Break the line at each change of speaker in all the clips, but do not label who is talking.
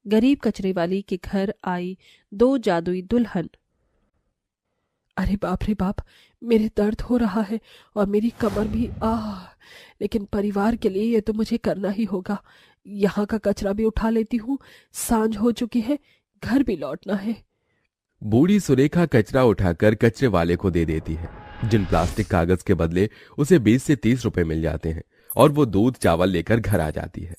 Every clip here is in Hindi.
गरीब कचरे वाली के घर आई 2 जादुई दुल्हन। अरे बाप रे बाप, मेरे दर्द हो रहा है और मेरी कमर भी। लेकिन परिवार के लिए ये तो मुझे करना ही होगा। यहाँ का कचरा भी उठा लेती हूँ, सांझ हो चुकी है, घर भी लौटना है।
बूढ़ी सुरेखा कचरा उठाकर कचरे वाले को दे देती है, जिन प्लास्टिक कागज के बदले उसे 20 से 30 रुपए मिल जाते हैं, और वो दूध चावल लेकर घर आ जाती है।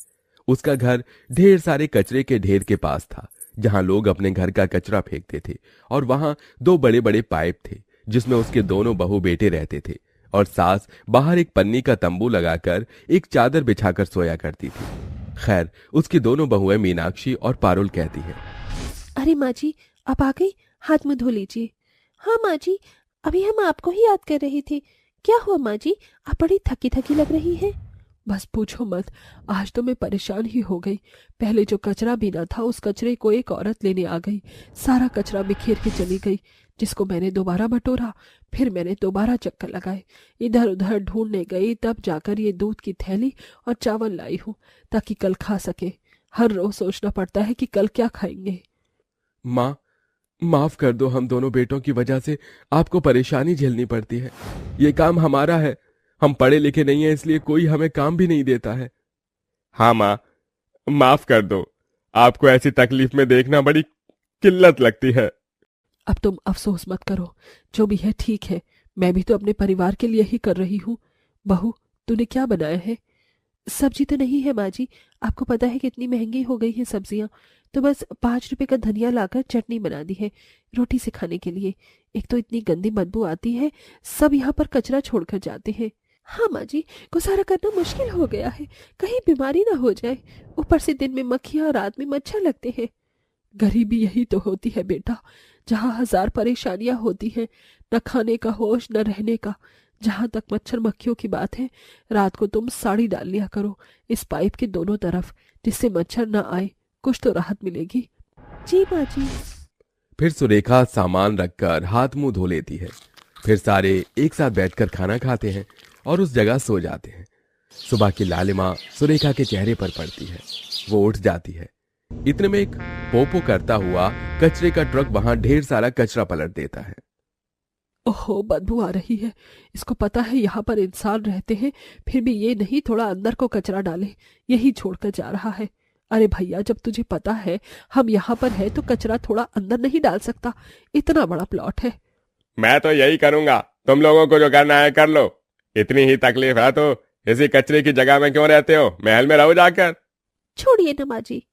उसका घर ढेर सारे कचरे के ढेर के पास था, जहां लोग अपने घर का कचरा फेंकते थे, और वहां 2 बड़े बड़े पाइप थे जिसमें उसके दोनों बहू बेटे रहते थे, और सास बाहर एक पन्नी का तंबू लगाकर एक चादर बिछाकर सोया करती थी। खैर, उसकी दोनों बहुएं मीनाक्षी और पारुल कहती हैं,
अरे माँ जी, आप आ गई, हाथ मुंह धो लीजिए। हाँ माँ जी, अभी हम आपको ही याद कर रहे थे। क्या हुआ माँ जी, आप बड़ी थकी थकी लग रही हैं। बस पूछो मत, आज तो मैं परेशान ही हो गई। पहले जो कचरा बीना था उस कचरे को एक औरत लेने आ गई, सारा कचरा बिखेर के चली गई, जिसको मैंने दोबारा बटोरा। फिर मैंने दोबारा चक्कर लगाए, इधर उधर ढूंढने गई, तब जाकर ये दूध की थैली और चावल लाई हूँ, ताकि कल खा सके। हर रोज सोचना पड़ता है कि कल क्या खाएंगे।
माँ, माफ कर दो, हम दोनों बेटों की वजह से आपको परेशानी झेलनी पड़ती है। ये काम हमारा है, हम पढ़े लिखे नहीं है, इसलिए कोई हमें काम भी नहीं देता है। हाँ माँ, माफ कर दो, आपको ऐसी तकलीफ में देखना बड़ी किल्लत लगती है।
अब तुम अफसोस मत करो, जो भी है ठीक है। मैं भी तो अपने परिवार के लिए ही कर रही हूँ। बहू, तूने क्या बनाया है। सब्जी तो नहीं है माँ जी, आपको पता है कितनी महंगी हो गई है सब्जियाँ, तो बस 5 रुपए का धनिया लाकर चटनी बना दी है रोटी से खाने के लिए। एक तो इतनी गंदी बदबू आती है, सब यहाँ पर कचरा छोड़कर जाते हैं। हाँ माँ जी, गुजारा करना मुश्किल हो गया है, कहीं बीमारी ना हो जाए। ऊपर से दिन में मक्खियाँ, रात में मच्छर लगते हैं। गरीबी यही तो होती है बेटा, जहाँ 1000 परेशानियां होती हैं, न खाने का होश न रहने का। जहां तक मच्छर मक्खियों की बात है, रात को तुम साड़ी डाल लिया करो इस पाइप के दोनों तरफ, जिससे मच्छर न आए, कुछ तो राहत मिलेगी। जी माँ जी।
फिर सुरेखा सामान रखकर हाथ मुंह धो लेती है। फिर सारे एक साथ बैठकर खाना खाते हैं और उस जगह सो जाते हैं। सुबह की लालिमा सुरेखा के चेहरे पर पड़ती है, वो उठ जाती है। इतने में एक पोपो करता हुआ कचरे का ट्रक वहां ढेर सारा कचरा पलट देता है।
ओहो, बदबू आ रही है। इसको पता है यहाँ पर इंसान रहते हैं, फिर भी ये नहीं थोड़ा अंदर को कचरा डाले, यही छोड़कर जा रहा है। अरे भैया, जब तुझे पता है हम यहाँ पर है तो कचरा थोड़ा अंदर नहीं डाल सकता, इतना बड़ा प्लॉट है।
मैं तो यही करूंगा, तुम लोगों को जो करना है कर लो। इतनी ही तकलीफ है तो इसी कचरे की जगह में क्यों रहते हो, महल में रहो जाकर।
छोड़िए ना माँ जी।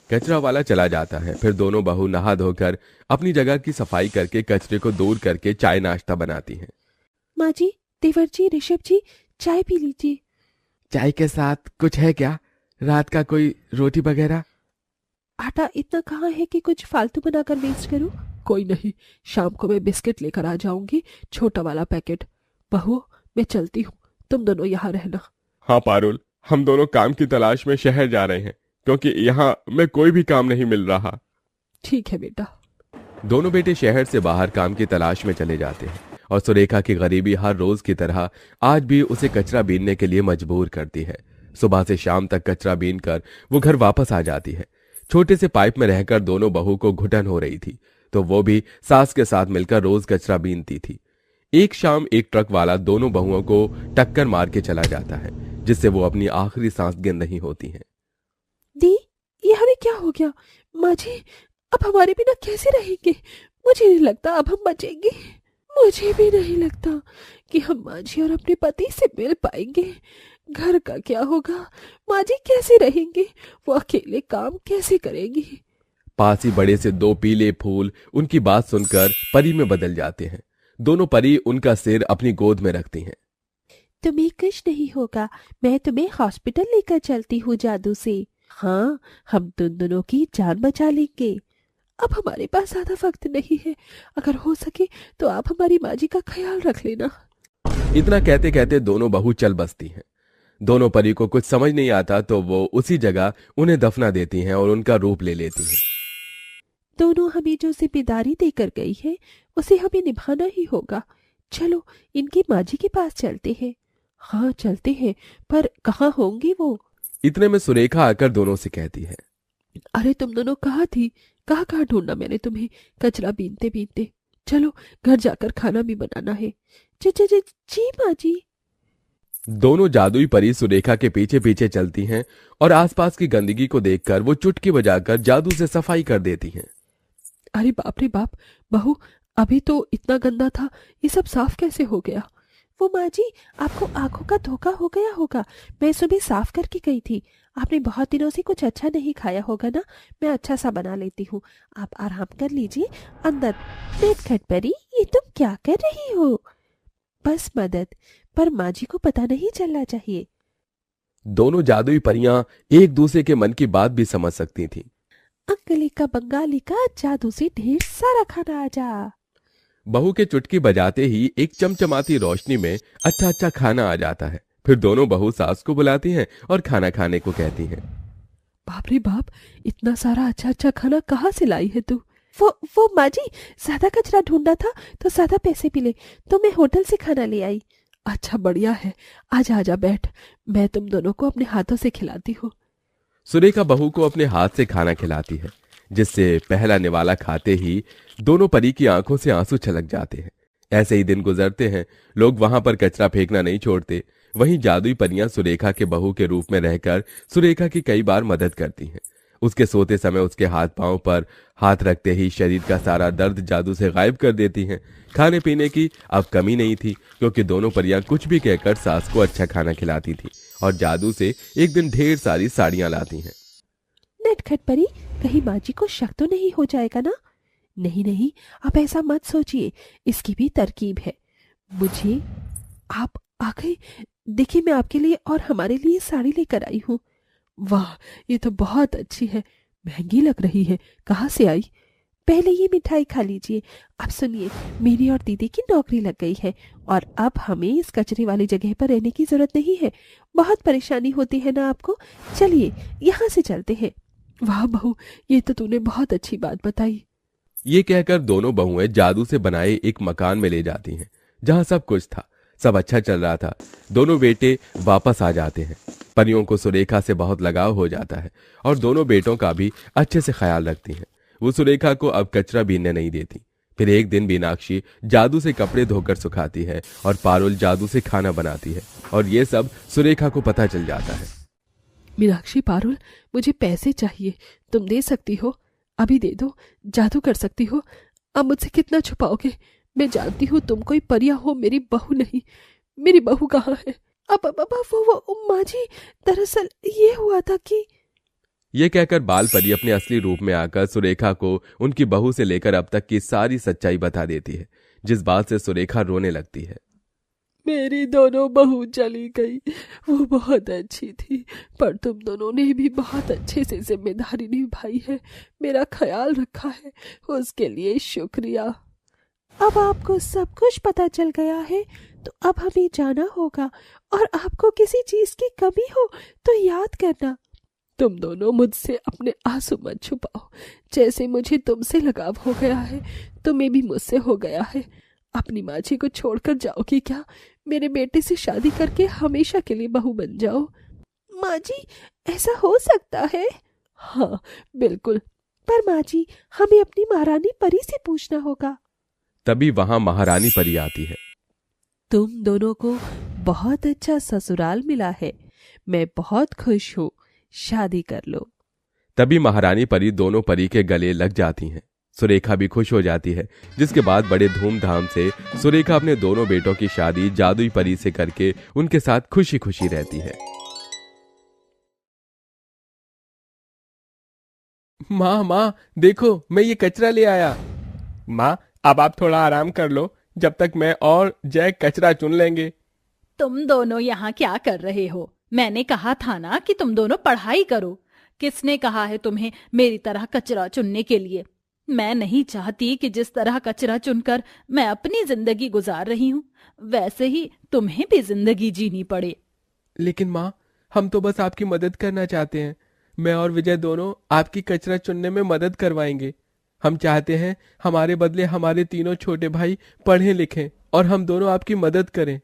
कचरा वाला चला जाता है। फिर दोनों बहू नहा धोकर अपनी जगह की सफाई करके कचरे को दूर करके चाय नाश्ता बनाती हैं।
माँ जी, देवर जी, ऋषभ जी, चाय पी लीजिए।
चाय के साथ कुछ है क्या, रात का कोई रोटी वगैरह।
आटा इतना कहाँ है कि कुछ फालतू बनाकर वेस्ट करूं। कोई नहीं, शाम को मैं बिस्किट लेकर आ जाऊंगी, छोटा वाला पैकेट। बहू, मैं चलती हूँ, तुम दोनों यहाँ रहना।
हाँ पारुल, हम दोनों काम की तलाश में शहर जा रहे हैं, क्योंकि यहाँ में कोई भी काम नहीं मिल रहा।
ठीक है बेटा।
दोनों बेटे शहर से बाहर काम की तलाश में चले जाते हैं, और सुरेखा की गरीबी हर रोज की तरह आज भी उसे कचरा बीनने के लिए मजबूर करती है। सुबह से शाम तक कचरा बीन कर वो घर वापस आ जाती है। छोटे से पाइप में रहकर दोनों बहू को घुटन हो रही थी, तो वो भी सास के साथ मिलकर रोज कचरा बीनती थी। एक शाम एक ट्रक वाला दोनों बहुओं को टक्कर मार के चला जाता है, जिससे वो अपनी आखिरी सांस गिन रही होती हैं।
दी, ये हमें क्या हो गया। माँ जी, अब हमारे बिना कैसे रहेंगे। मुझे नहीं लगता अब हम बचेंगे। मुझे भी नहीं लगता कि हम माँ जी और अपने पति से मिल पाएंगे। घर का क्या होगा, माँ जी कैसे रहेंगे, वो अकेले काम कैसे करेंगी।
पास ही बड़े से 2 पीले फूल उनकी बात सुनकर परी में बदल जाते हैं। दोनों परी उनका सिर अपनी गोद में रखती हैं।
तुम्हें कुछ नहीं होगा, मैं तुम्हें हॉस्पिटल लेकर चलती हूँ जादू से। हाँ, हम तुम दोनों की जान बचा लेंगे। अब हमारे पास ज्यादा वक्त नहीं है, अगर हो सके तो आप हमारी माँ जी का ख्याल रख लेना।
इतना कहते कहते दोनों बहू चल बसती हैं। दोनों परी को कुछ समझ नहीं आता, तो वो उसी जगह उन्हें दफना देती हैं और उनका रूप ले लेती हैं।
दोनों हमें जो जिम्मेदारी देकर गई है उसे हमें निभाना ही होगा। चलो इनकी माँ जी के पास चलते हैं। हाँ चलते हैं, पर कहाँ होंगे वो।
इतने में सुरेखा आकर दोनों से कहती है,
अरे तुम दोनों कहाँ थी? कहाँ कहाँ ढूंढा मैंने तुम्हें, कचरा बीनते बीनते। चलो घर जाकर खाना भी बनाना है। जी जी जी जी माँ जी।
दोनों जादुई परी सुरेखा के पीछे पीछे चलती हैं और आसपास की गंदगी को देखकर वो चुटकी बजाकर जादू से सफाई कर देती हैं।
अरे बाप रे बाप, बहू अभी तो इतना गंदा था, ये सब साफ कैसे हो गया? वो माँ जी, आपको आंखों का धोखा हो गया होगा। मैं सुबह साफ करके गई थी। आपने बहुत दिनों से कुछ अच्छा नहीं खाया होगा ना, मैं अच्छा सा बना लेती हूँ। आप आराम कर लीजिए अंदर। नटखट परी, ये तुम क्या कर रही हो? बस मदद, पर माँ जी को पता नहीं चलना चाहिए।
दोनों जादुई परियां एक दूसरे के मन की बात भी समझ सकती थीं।
अंकली का बंगाली का जादू से ढेर सारा खाना आ जा।
बहू के चुटकी बजाते ही एक चमचमाती रोशनी में अच्छा अच्छा खाना आ जाता है। फिर दोनों बहू सास को बुलाती हैं और खाना खाने को कहती हैं।
बाप रे बाप, इतना सारा अच्छा अच्छा खाना कहाँ से लाई है तू? वो माँ जी, ज्यादा कचरा ढूंढना था तो ज्यादा पैसे मिले तो मैं होटल से खाना ले आई। अच्छा बढ़िया है, आजा आजा बैठ, मैं तुम दोनों को अपने हाथों से खिलाती हूँ।
सुरेखा बहू को अपने हाथ से खाना खिलाती है, जिससे पहला निवाला खाते ही दोनों परी की आंखों से आंसू छलक जाते हैं। ऐसे ही दिन गुजरते हैं। लोग वहां पर कचरा फेंकना नहीं छोड़ते। वहीं जादुई परियां सुरेखा के बहू के रूप में रहकर सुरेखा की कई बार मदद करती हैं। उसके सोते समय उसके हाथ पांव पर हाथ रखते ही शरीर का सारा दर्द जादू से गायब कर देती हैं। खाने पीने की अब कमी नहीं थी, क्योंकि दोनों परियां कुछ भी कहकर सास को अच्छा खाना खिलाती थी और जादू से एक दिन ढेर सारी साड़ियां लाती हैं।
नटखट परी, कहीं माँ जी को शक तो नहीं हो जाएगा ना? नहीं नहीं, आप ऐसा मत सोचिए, इसकी भी तरकीब है। मुझे आप आ गए। देखिए मैं आपके लिए और हमारे लिए साड़ी लेकर आई हूँ। वाह, ये तो बहुत अच्छी है, महंगी लग रही है, कहाँ से आई? पहले ये मिठाई खा लीजिए। अब सुनिए, मेरी और दीदी की नौकरी लग गई है और अब हमें इस कचरे वाली जगह पर रहने की जरूरत नहीं है। बहुत परेशानी होती है ना आपको? चलिए यहाँ से चलते हैं। वाह बहू, ये तो तूने बहुत अच्छी बात बताई।
ये कहकर दोनों बहुएं जादू से बनाए एक मकान में ले जाती हैं, जहां सब कुछ था, सब अच्छा चल रहा था। दोनों बेटे वापस आ जाते हैं। परियों को सुरेखा से बहुत लगाव हो जाता है और दोनों बेटों का भी अच्छे से ख्याल रखती हैं। वो सुरेखा को अब कचरा बीनने नहीं देती। फिर एक दिन मीनाक्षी जादू से कपड़े धोकर सुखाती है और पारुल जादू से खाना बनाती है, और ये सब सुरेखा को पता चल जाता है।
मीनाक्षी, पारुल, मुझे पैसे चाहिए, तुम दे सकती हो? अभी दे दो, जादू कर सकती हो। अब मुझसे कितना छुपाओगे? मैं जानती हूँ तुम कोई परिया हो, मेरी बहू नहीं। मेरी बहू कहाँ है? अब वो माँ जी, दरअसल ये हुआ था कि।
ये कहकर बाल परी अपने असली रूप में आकर सुरेखा को उनकी बहू से लेकर अब तक की सारी सच्चाई बता देती है, जिस बात से सुरेखा रोने लगती है।
मेरी दोनों बहू चली गई, वो बहुत अच्छी थी, पर तुम दोनों ने भी बहुत अच्छे से जिम्मेदारी निभाई है, मेरा ख्याल रखा है, उसके लिए शुक्रिया। अब आपको सब कुछ पता चल गया है, तो अब हमें जाना होगा, और आपको किसी चीज की कमी हो तो याद करना। तुम दोनों मुझसे अपने आंसू मत छुपाओ। जैसे मुझे तुमसे लगाव हो गया है, तुम्हें भी मुझसे हो गया है। अपनी माँ जी को छोड़कर जाओगी क्या? मेरे बेटे से शादी करके हमेशा के लिए बहू बन जाओ। माँ जी, ऐसा हो सकता है? हाँ बिल्कुल, पर माँ जी, हमें अपनी महारानी परी से पूछना होगा।
तभी वहां महारानी परी आती है।
तुम दोनों को बहुत अच्छा ससुराल मिला है, मैं बहुत खुश हूँ, शादी कर लो।
तभी महारानी परी दोनों परी के गले लग जाती हैं। सुरेखा भी खुश हो जाती है, जिसके बाद बड़े धूमधाम से सुरेखा अपने दोनों बेटों की शादी जादुई परी से करके उनके साथ खुशी खुशी रहती है। माँ माँ, देखो मैं ये कचरा ले आया।
माँ, अब आप थोड़ा आराम कर लो, जब तक मैं और जय कचरा चुन लेंगे।
तुम दोनों यहाँ क्या कर रहे हो? मैंने कहा था ना कि तुम दोनों पढ़ाई करो। किसने कहा है तुम्हें मेरी तरह कचरा चुनने के लिए? मैं नहीं चाहती कि जिस तरह कचरा चुनकर मैं अपनी जिंदगी गुजार रही हूँ, वैसे ही तुम्हें भी जिंदगी जीनी पड़े।
लेकिन माँ, हम तो बस आपकी मदद करना चाहते हैं। मैं और विजय दोनों आपकी कचरा चुनने में मदद करवाएंगे। हम चाहते हैं हमारे बदले हमारे तीनों छोटे भाई पढ़ें लिखें और हम दोनों आपकी मदद करें।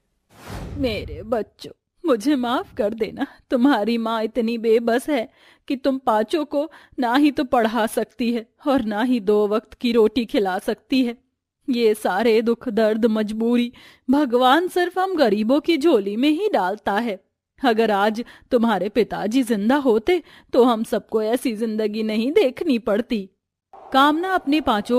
मेरे बच्चों, मुझे माफ कर देना। तुम्हारी माँ इतनी बेबस है कि तुम पांचों को ना ही तो पढ़ा सकती है और ना ही 2 वक्त की रोटी खिला सकती है। ये सारे दुख दर्द मजबूरी भगवान सिर्फ हम गरीबों की झोली में ही डालता है। अगर आज तुम्हारे पिताजी जिंदा होते तो हम सबको ऐसी जिंदगी नहीं देखनी पड़ती। कामना अपने 5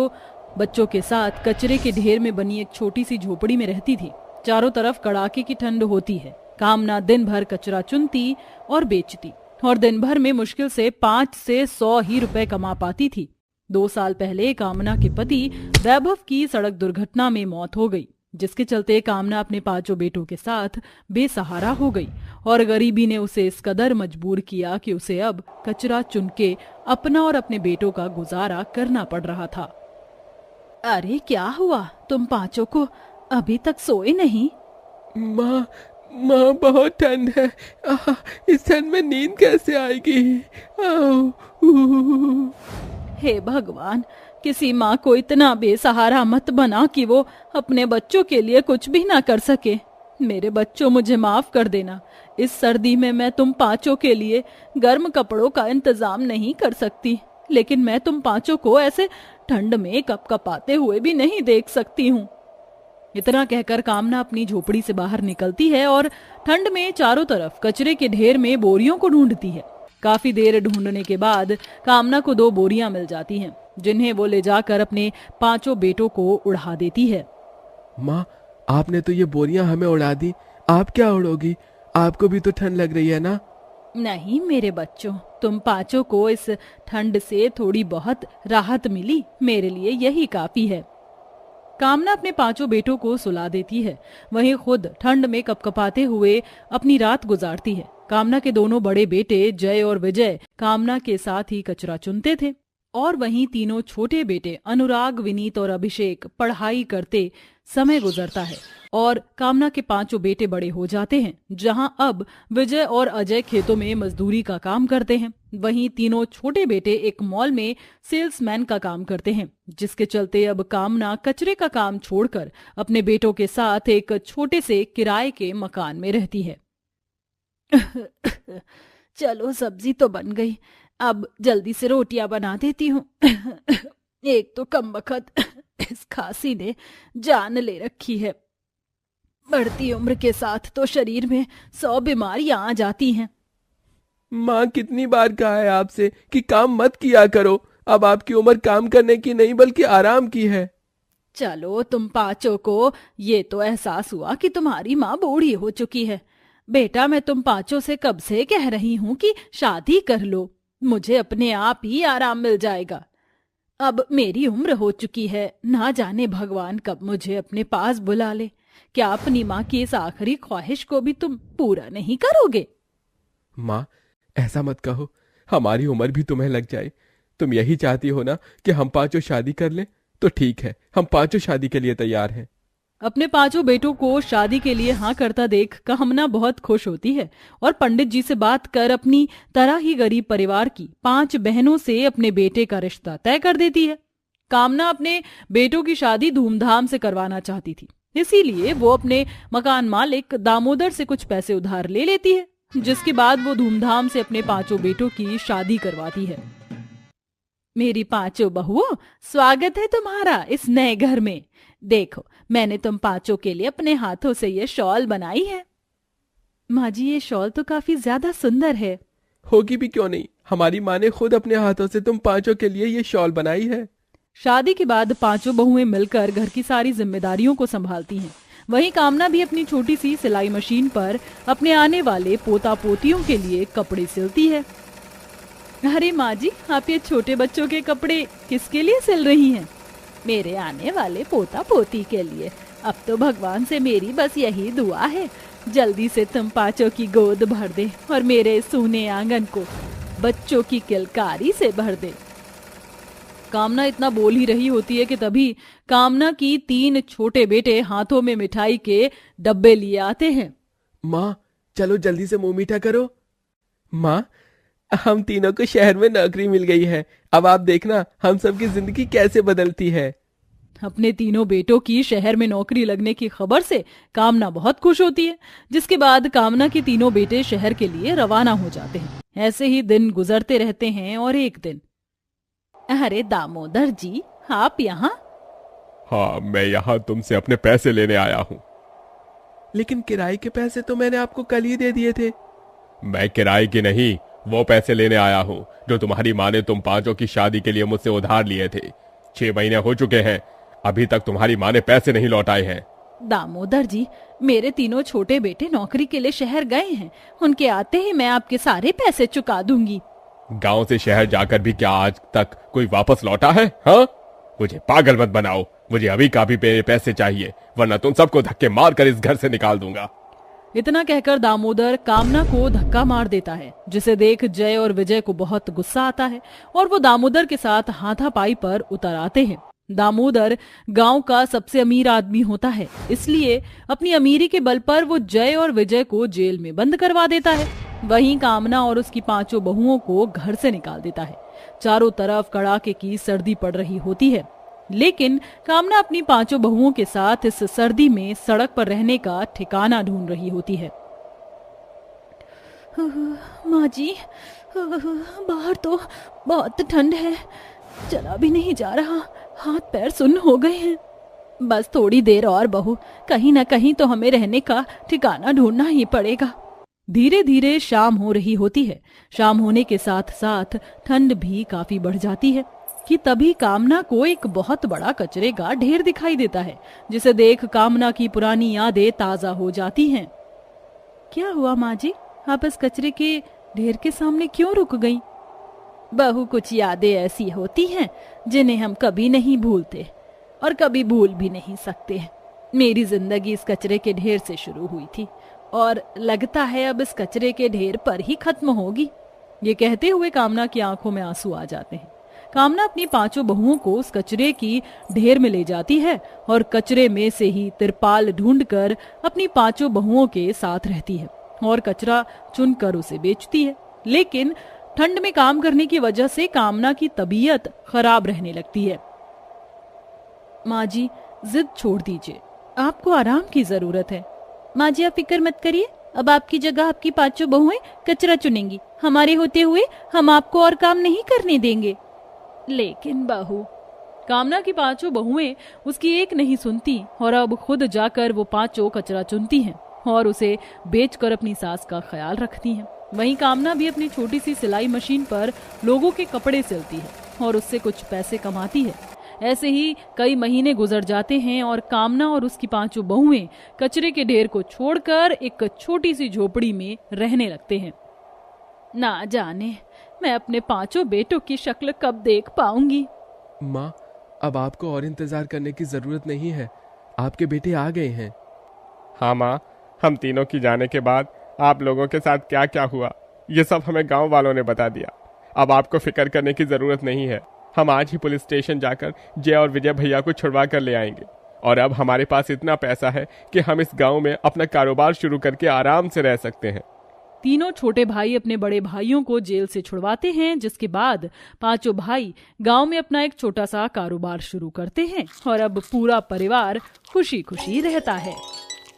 बच्चों के साथ कचरे के ढेर में बनी एक छोटी सी झोपड़ी में रहती थी। चारों तरफ कड़ाके की ठंड होती है। कामना दिन भर कचरा चुनती और बेचती और दिन भर में मुश्किल से 5 से 100 ही रुपए कमा पाती थी। 2 साल पहले कामना के पति वैभव की सड़क दुर्घटना में मौत हो गई, जिसके चलते कामना अपने 5 बेटों के साथ बेसहारा हो गई और गरीबी ने उसे इस कदर मजबूर किया कि उसे अब कचरा चुन के अपना और अपने बेटों का गुजारा करना पड़ रहा था। अरे क्या हुआ, तुम 5 को अभी तक सोए नहीं?
माँ माँ बहुत ठंड है। इस ठंड में नींद कैसे आएगी?
हे भगवान, किसी माँ को इतना बेसहारा मत बना कि वो अपने बच्चों के लिए कुछ भी ना कर सके। मेरे बच्चों, मुझे माफ कर देना। इस सर्दी में मैं तुम 5 के लिए गर्म कपड़ों का इंतजाम नहीं कर सकती, लेकिन मैं तुम 5 को ऐसे ठंड में कपकपाते हुए भी नहीं देख सकती हूँ। इतना कहकर कामना अपनी झोपड़ी से बाहर निकलती है और ठंड में चारों तरफ कचरे के ढेर में बोरियों को ढूंढती है। काफी देर ढूंढने के बाद कामना को 2 बोरियां मिल जाती हैं, जिन्हें वो ले जाकर अपने 5 बेटों को उड़ा देती है।
माँ, आपने तो ये बोरियां हमें उड़ा दी, आप क्या उड़ोगी? आपको भी तो ठंड लग रही है ना?
नहीं मेरे बच्चों, तुम 5 को इस ठंड से थोड़ी बहुत राहत मिली, मेरे लिए यही काफी है। कामना अपने 5 बेटों को सुला देती है, वहीं खुद ठंड में कपकपाते हुए अपनी रात गुजारती है। कामना के दोनों बड़े बेटे जय और विजय कामना के साथ ही कचरा चुनते थे और वहीं तीनों छोटे बेटे अनुराग, विनीत और अभिषेक पढ़ाई करते समय गुजरता है और कामना के 5 बेटे बड़े हो जाते हैं। जहां अब विजय और अजय खेतों में मजदूरी का काम करते हैं, वहीं तीनों छोटे बेटे एक मॉल में सेल्समैन का काम करते हैं, जिसके चलते अब कामना कचरे का काम छोड़कर अपने बेटों के साथ एक छोटे से किराए के मकान में रहती है। चलो, सब्जी तो बन गई, अब जल्दी से रोटियां बना देती हूँ। एक तो कमबख्त इस खांसी ने जान ले रखी है। बढ़ती उम्र के साथ तो शरीर में 100 बीमारियां आ जाती हैं।
माँ, कितनी बार कहा है आपसे कि काम मत किया करो। अब आपकी उम्र काम करने की नहीं बल्कि आराम की है।
चलो, तुम 5 को ये तो एहसास हुआ कि तुम्हारी माँ बूढ़ी हो चुकी है। बेटा, मैं तुम 5 से कब से कह रही हूँ कि शादी कर लो, मुझे अपने आप ही आराम मिल जाएगा। अब मेरी उम्र हो चुकी है, ना जाने भगवान कब मुझे अपने पास बुला ले। क्या अपनी माँ की इस आखिरी ख्वाहिश को भी तुम पूरा नहीं करोगे?
माँ, ऐसा मत कहो, हमारी उम्र भी तुम्हें लग जाए। तुम यही चाहती हो ना कि हम 5 शादी कर लें? तो ठीक है, हम 5 शादी के लिए तैयार हैं।
अपने 5 बेटों को शादी के लिए हाँ करता देख कामना बहुत खुश होती है और पंडित जी से बात कर अपनी तरह ही गरीब परिवार की 5 बहनों से अपने बेटे का रिश्ता तय कर देती है। कामना अपने बेटों की शादी धूमधाम से करवाना चाहती थी, इसीलिए वो अपने मकान मालिक दामोदर से कुछ पैसे उधार ले लेती है, जिसके बाद वो धूमधाम से अपने 5 बेटों की शादी करवाती है। मेरी 5 बहुओं, स्वागत है तुम्हारा इस नए घर में। देखो, मैंने तुम 5 के लिए अपने हाथों से ये शॉल बनाई है। माँ जी, ये शॉल तो काफी ज्यादा सुंदर है।
होगी भी क्यों नहीं, हमारी माँ ने खुद अपने हाथों से तुम 5 के लिए ये शॉल बनाई है।
शादी के बाद 5 बहुएं मिलकर घर की सारी जिम्मेदारियों को संभालती हैं। वहीं कामना भी अपनी छोटी सी सिलाई मशीन पर अपने आने वाले पोता पोतियों के लिए कपड़े सिलती है। अरे माँ जी, आप ये छोटे बच्चों के कपड़े किसके लिए सिल रही हैं? मेरे आने वाले पोता पोती के लिए। अब तो भगवान से मेरी बस यही दुआ है, जल्दी से तुम 5 की गोद भर दे और मेरे सूने आंगन को बच्चों की किलकारी से भर दे। कामना इतना बोल ही रही होती है कि तभी कामना की 3 छोटे बेटे हाथों में मिठाई के डब्बे लिए आते हैं।
माँ, चलो जल्दी से मुंह मीठा करो। माँ, हम तीनों को शहर में नौकरी मिल गई है। अब आप देखना हम सबकी जिंदगी कैसे बदलती है।
अपने तीनों बेटों की शहर में नौकरी लगने की खबर से कामना बहुत खुश होती है, जिसके बाद कामना के तीनों बेटे शहर के लिए रवाना हो जाते हैं। ऐसे ही दिन गुजरते रहते हैं और एक दिन, अरे दामोदर जी, आप यहाँ?
हाँ, मैं यहाँ तुमसे अपने पैसे लेने आया हूँ।
लेकिन किराए के पैसे तो मैंने आपको कल ही दे दिए थे।
मैं किराए की नहीं, वो पैसे लेने आया हूँ जो तुम्हारी माँ ने तुम पांचों की शादी के लिए मुझसे उधार लिए थे। 6 महीने हो चुके हैं, अभी तक तुम्हारी माँ ने पैसे नहीं लौटाए हैं।
दामोदर जी, मेरे तीनों छोटे बेटे नौकरी के लिए शहर गए हैं, उनके आते ही मैं आपके सारे पैसे चुका दूंगी।
गांव से शहर जाकर भी क्या आज तक कोई वापस लौटा है? हाँ, मुझे पागल मत बनाओ, मुझे अभी का भी मेरे पैसे चाहिए, वरना तुम सबको धक्के मार कर इस घर से निकाल दूंगा।
इतना कहकर दामोदर कामना को धक्का मार देता है, जिसे देख जय और विजय को बहुत गुस्सा आता है और वो दामोदर के साथ हाथापाई पर उतर आते हैं। दामोदर गांव का सबसे अमीर आदमी होता है, इसलिए अपनी अमीरी के बल पर वो जय और विजय को जेल में बंद करवा देता है। वहीं कामना और उसकी 5 बहुओं को घर से निकाल देता है। चारों तरफ कड़ाके की सर्दी पड़ रही होती है, लेकिन कामना अपनी 5 बहुओं के साथ इस सर्दी में सड़क पर रहने का ठिकाना ढूंढ रही होती है। माँ जी, बाहर तो बहुत ठंड है, चला भी नहीं जा रहा, हाथ पैर सुन्न हो गए हैं। बस थोड़ी देर और बहू, कहीं ना कहीं तो हमें रहने का ठिकाना ढूंढना ही पड़ेगा। धीरे धीरे शाम हो रही होती है। शाम होने के साथ साथ ठंड भी काफी बढ़ जाती है कि तभी कामना को एक बहुत बड़ा कचरे का ढेर दिखाई देता है, जिसे देख कामना की पुरानी यादें ताजा हो जाती हैं। क्या हुआ माँ जी, आप इस कचरे के ढेर के सामने क्यों रुक गई? बहू, कुछ यादें ऐसी होती हैं जिन्हें हम कभी नहीं भूलते और कभी भूल भी नहीं सकते। मेरी जिंदगी इस कचरे के ढेर से शुरू हुई थी और लगता है अब इस कचरे के ढेर पर ही खत्म होगी। ये कहते हुए कामना की आंखों में आंसू आ जाते हैं। कामना अपनी 5 बहुओं को उस कचरे की ढेर में ले जाती है और कचरे में से ही तिरपाल ढूंढकर अपनी 5 बहुओं के साथ रहती है और कचरा चुनकर उसे बेचती है। लेकिन ठंड में काम करने की वजह से कामना की तबीयत खराब रहने लगती है। माँ जी, जिद छोड़ दीजिए, आपको आराम की जरूरत है। माँ जी, आप फिक्र मत करिए, अब आपकी जगह आपकी 5 बहुएं कचरा चुनेंगी। हमारे होते हुए हम आपको और काम नहीं करने देंगे। लेकिन बहू, कामना की 5 बहुएं उसकी एक नहीं सुनती और अब खुद जाकर वो 5 कचरा चुनती हैं और उसे बेचकर अपनी सास का ख्याल रखती हैं। वहीं कामना भी अपनी छोटी सी सिलाई मशीन पर लोगों के कपड़े सिलती है और उससे कुछ पैसे कमाती है। ऐसे ही कई महीने गुजर जाते हैं और कामना और उसकी 5 बहुएं कचरे के ढेर को छोड़कर एक छोटी सी झोपड़ी में रहने लगते हैं। ना जाने मैं अपने 5 बेटों की शक्ल कब देख पाऊंगी।
माँ, अब आपको और इंतजार करने की जरूरत नहीं है, आपके बेटे आ गए हैं।
हाँ माँ, हम तीनों की जाने के बाद आप लोगों के साथ क्या क्या हुआ ये सब हमें गांव वालों ने बता दिया। अब आपको फिक्र करने की जरूरत नहीं है। हम आज ही पुलिस स्टेशन जाकर जय और विजय भैया को छुड़वा कर ले आएंगे और अब हमारे पास इतना पैसा है कि हम इस गांव में अपना कारोबार शुरू करके आराम से रह सकते हैं।
तीनों छोटे भाई अपने बड़े भाइयों को जेल से छुड़वाते हैं, जिसके बाद 5 भाई गांव में अपना एक छोटा सा कारोबार शुरू करते हैं और अब पूरा परिवार खुशी खुशी रहता है।